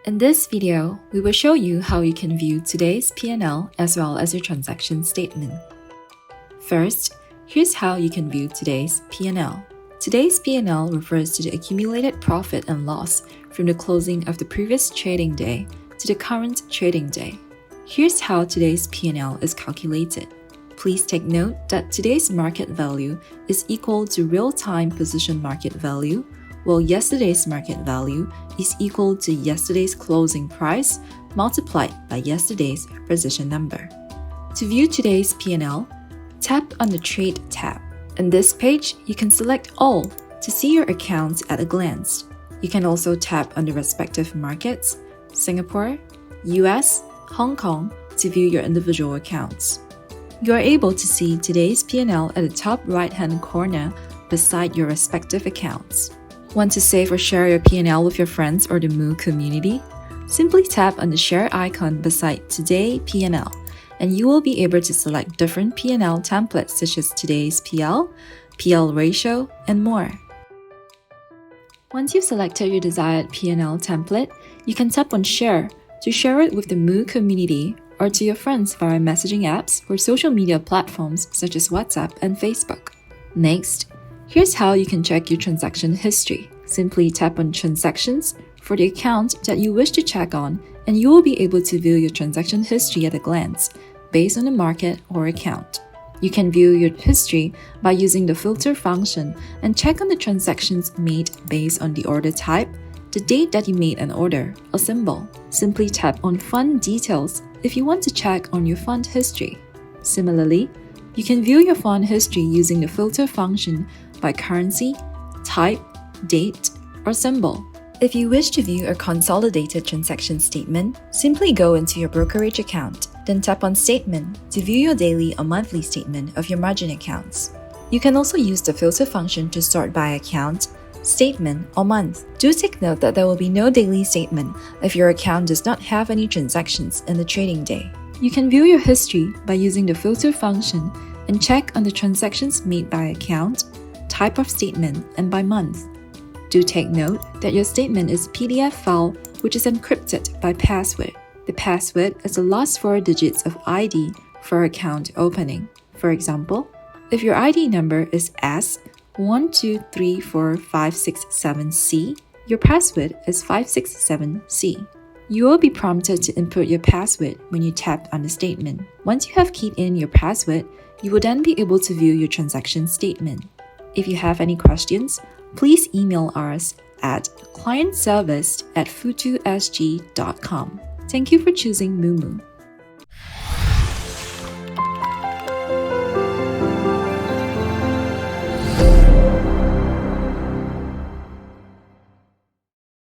In this video, we will show you how you can view today's P&L as well as your transaction statement. First, here's how you can view today's P&L. Today's P&L refers to the accumulated profit and loss from the closing of the previous trading day to the current trading day. Here's how today's P&L is calculated. Please take note that today's market value is equal to real-time position market value, while yesterday's market value is equal to yesterday's closing price multiplied by yesterday's position number. To view today's P&L, tap on the Trade tab. In this page, you can select All to see your accounts at a glance. You can also tap on the respective markets, Singapore, US, Hong Kong, to view your individual accounts. You are able to see today's P&L at the top right-hand corner beside your respective accounts. Want to save or share your P&L with your friends or the moomoo community? Simply tap on the share icon beside Today P&L, and you will be able to select different P&L templates such as today's PL, PL ratio, and more. Once you've selected your desired P&L template, you can tap on Share to share it with the moomoo community or to your friends via messaging apps or social media platforms such as WhatsApp and Facebook. Next, here's how you can check your transaction history. Simply tap on Transactions for the account that you wish to check on, and you will be able to view your transaction history at a glance, based on the market or account. You can view your history by using the filter function and check on the transactions made based on the order type, the date that you made an order, or symbol. Simply tap on Fund Details if you want to check on your fund history. Similarly, you can view your fund history using the filter function by currency, type, date, or symbol. If you wish to view a consolidated transaction statement, simply go into your brokerage account, then tap on Statement to view your daily or monthly statement of your margin accounts. You can also use the filter function to sort by account, statement, or month. Do take note that there will be no daily statement if your account does not have any transactions in the trading day. You can view your history by using the filter function and check on the transactions made by account, type of statement, and by month. Do take note that your statement is a PDF file which is encrypted by password. The password is the last 4 digits of ID for account opening. For example, if your ID number is S1234567C, your password is 567C. You will be prompted to input your password when you tap on the statement. Once you have keyed in your password, you will then be able to view your transaction statement. If you have any questions, please email us at clientservice@futusg.com. Thank you for choosing moomoo.